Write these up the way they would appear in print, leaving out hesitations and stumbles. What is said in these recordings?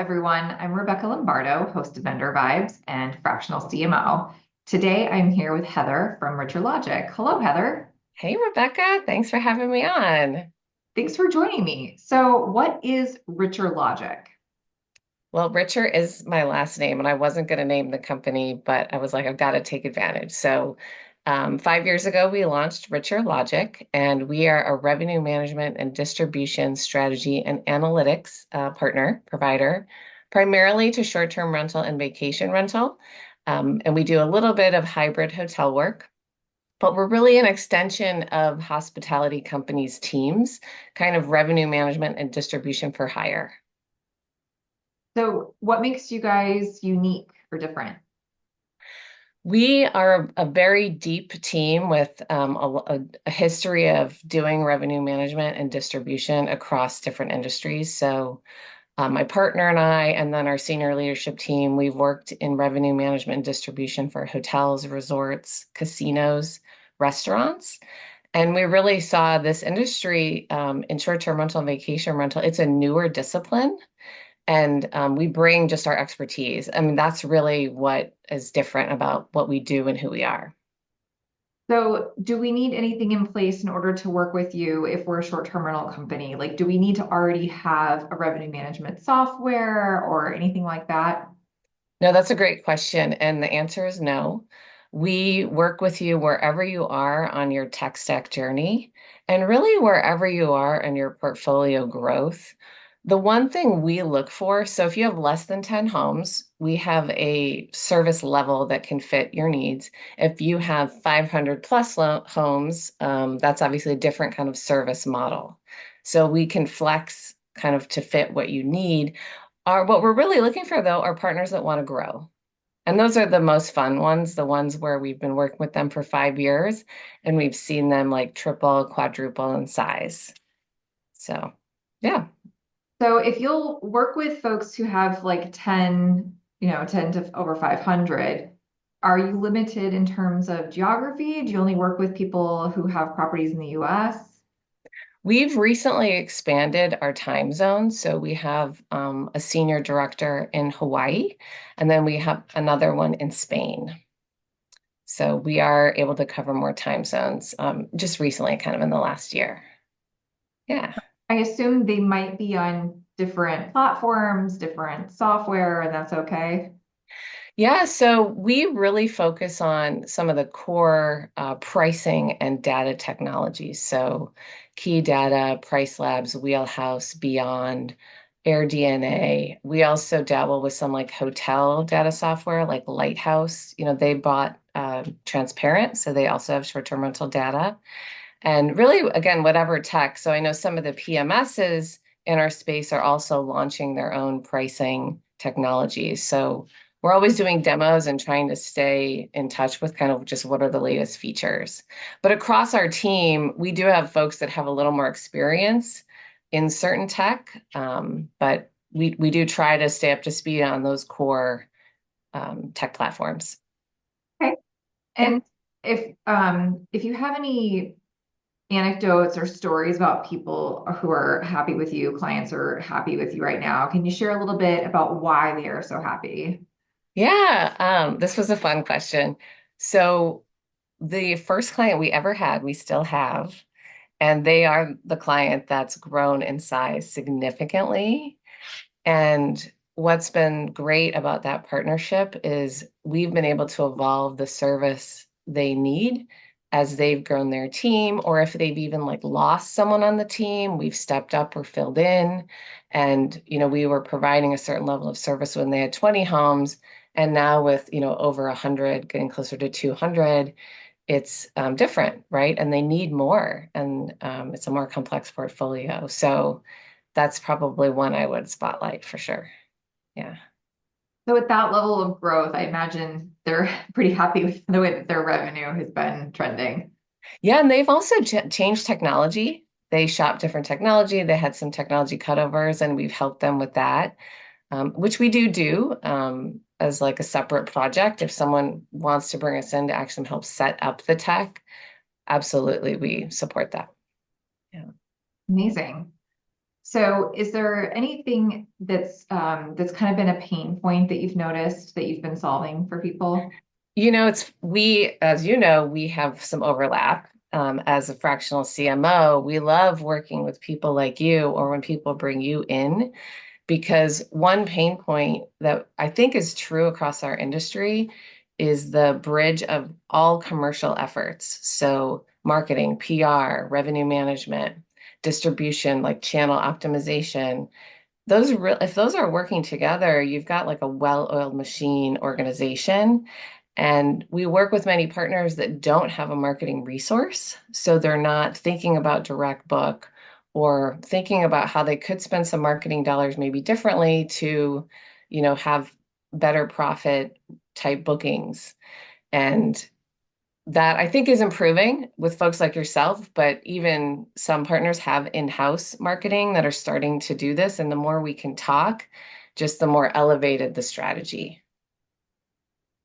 everyone. I'm Rebecca Lombardo, host of VendorVibes and fractional CMO. Today, I'm here with Heather from Richer Logic. Hello, Heather. Hey, Rebecca, thanks for having me on. Thanks for joining me. So, what is Richer Logic? Well, Richer is my last name, and I wasn't going to name the company, but I was like, I've got to take advantage. So, 5 years ago, we launched Richer Logic, and we are a revenue management and distribution strategy and analytics partner provider, primarily to short-term rental and vacation rental. And we do a little bit of hybrid hotel work. But we're really an extension of hospitality companies' teams, kind of revenue management and distribution for hire. So, what makes you guys unique or different? We are a very deep team with a history of doing revenue management and distribution across different industries. So, my partner and I, and then our senior leadership team, we've worked in revenue management and distribution for hotels, resorts, casinos, restaurants. And we really saw this industry in short-term rental and vacation rental. It's a newer discipline, and we bring just our expertise. I mean, that's really what is different about what we do and who we are. So, do we need anything in place in order to work with you if we're a short-term rental company? Like, do we need to already have a revenue management software or anything like that? No, that's a great question. And the answer is no. We work with you wherever you are on your tech stack journey and really wherever you are in your portfolio growth. The one thing we look for, so if you have less than 10 homes, we have a service level that can fit your needs. If you have 500 plus homes, that's obviously a different kind of service model. So we can flex kind of to fit what you need. What we're really looking for, though, are partners that want to grow. And those are the most fun ones, the ones where we've been working with them for 5 years and we've seen them like triple, quadruple in size. So, yeah. So if you'll work with folks who have like 10, 10 to over 500, are you limited in terms of geography? Do you only work with people who have properties in the US? We've recently expanded our time zone. So we have a senior director in Hawaii, and then we have another one in Spain. So we are able to cover more time zones just recently, kind of in the last year. Yeah. I assume they might be on different platforms, different software, and that's okay. Yeah, so we really focus on some of the core pricing and data technologies. So key data, price labs, wheelhouse, beyond, AirDNA. We also dabble with some like hotel data software like Lighthouse. They bought Transparent, so they also have short-term rental data. And really, again, whatever tech. So I know some of the PMSs in our space are also launching their own pricing technologies. So we're always doing demos and trying to stay in touch with kind of just what are the latest features. But across our team, we do have folks that have a little more experience in certain tech, but we do try to stay up to speed on those core tech platforms. Okay. Yeah. And if you have any anecdotes or stories about people who are happy with you, clients are happy with you right now, can you share a little bit about why they are so happy? Yeah, this was a fun question. So the first client we ever had, we still have, and they are the client that's grown in size significantly. And what's been great about that partnership is we've been able to evolve the service they need as they've grown their team, or if they've even like lost someone on the team, we've stepped up or filled in. And, we were providing a certain level of service when they had 20 homes. And now with, over 100, getting closer to 200, it's different, right? And they need more, and it's a more complex portfolio. So that's probably one I would spotlight for sure. Yeah. So with that level of growth, I imagine they're pretty happy with the way that their revenue has been trending. Yeah, and they've also changed technology. They shop different technology. They had some technology cutovers, and we've helped them with that, which we do as like a separate project. If someone wants to bring us in to actually help set up the tech, absolutely, we support that. Yeah. Amazing. So is there anything that's kind of been a pain point that you've noticed that you've been solving for people? As you know, we have some overlap. As a fractional CMO, we love working with people like you or when people bring you in, because one pain point that I think is true across our industry is the bridge of all commercial efforts. So marketing, PR, revenue management, distribution, like channel optimization. If those are working together, you've got like a well-oiled machine organization. And we work with many partners that don't have a marketing resource. So they're not thinking about direct book or thinking about how they could spend some marketing dollars maybe differently to, have better profit type bookings. And that I think is improving with folks like yourself, but even some partners have in-house marketing that are starting to do this. And the more we can talk, just the more elevated the strategy.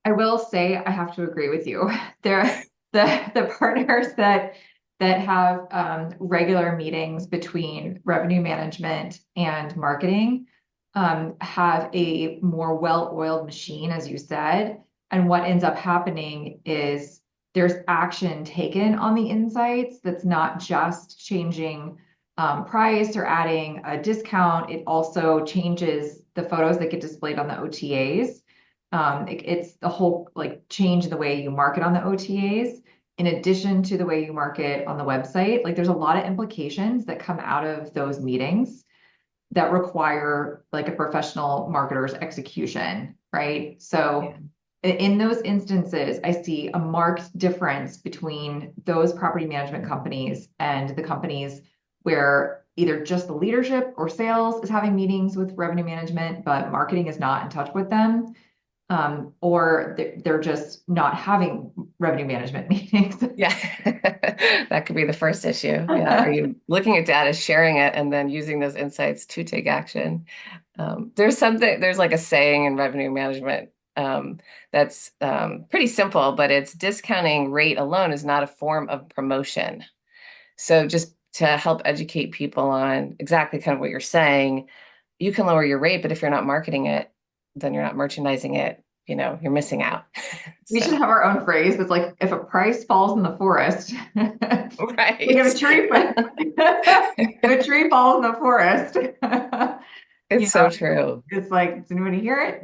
I will say I have to agree with you. There, the partners that have regular meetings between revenue management and marketing have a more well-oiled machine, as you said. And what ends up happening is there's action taken on the insights that's not just changing price or adding a discount. It also changes the photos that get displayed on the OTAs. It's the whole like change in the way you market on the OTAs, in addition to the way you market on the website. Like there's a lot of implications that come out of those meetings that require like a professional marketer's execution, right? Yeah. So in those instances, I see a marked difference between those property management companies and the companies where either just the leadership or sales is having meetings with revenue management, but marketing is not in touch with them, or they're just not having revenue management meetings. Yeah, that could be the first issue. Yeah. Are you looking at data, sharing it, and then using those insights to take action? There's like a saying in revenue management that's pretty simple, but it's discounting rate alone is not a form of promotion. So just to help educate people on exactly kind of what you're saying, you can lower your rate, but if you're not marketing it, then you're not merchandising it, you're missing out. We should So, have our own phrase. It's like if a price falls in the forest, like right. if a tree, if a tree falls in the forest, It's you so know, true. it's like, does anybody hear it?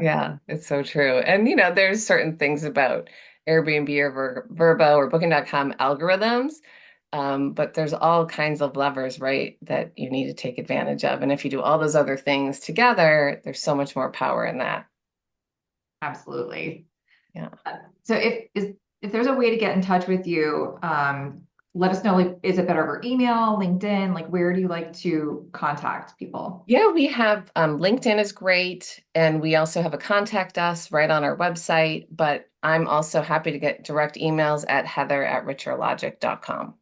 Yeah, it's so true. And there's certain things about Airbnb or Verbo or Booking.com algorithms, but there's all kinds of levers, right, that you need to take advantage of. And if you do all those other things together, there's so much more power in that. Absolutely. Yeah. So if there's a way to get in touch with you, let us know. Like, is it better over email, LinkedIn? Like, where do you like to contact people? Yeah, we have LinkedIn is great, and we also have a contact us right on our website. But I'm also happy to get direct emails at heather@richerlogic.com. So,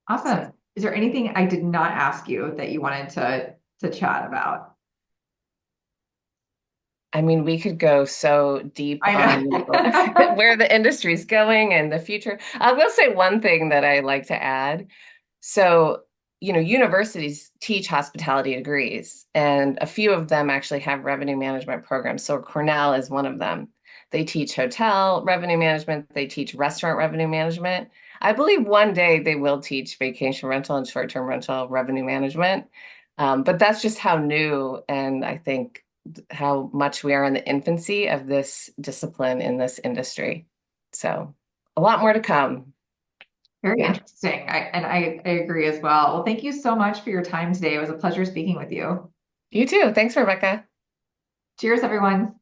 Awesome. Is there anything I did not ask you that you wanted to chat about? I mean, we could go so deep I on know. where the industry is going and the future. I will say one thing that I like to add. So, universities teach hospitality degrees, and a few of them actually have revenue management programs. So, Cornell is one of them. They teach hotel revenue management, they teach restaurant revenue management. I believe one day they will teach vacation rental and short-term rental revenue management. But that's just how new and I think how much we are in the infancy of this discipline in this industry. So, a lot more to come. Very Yeah. interesting. I agree as well. Well, thank you so much for your time today. It was a pleasure speaking with you. You too. Thanks, Rebecca. Cheers, everyone.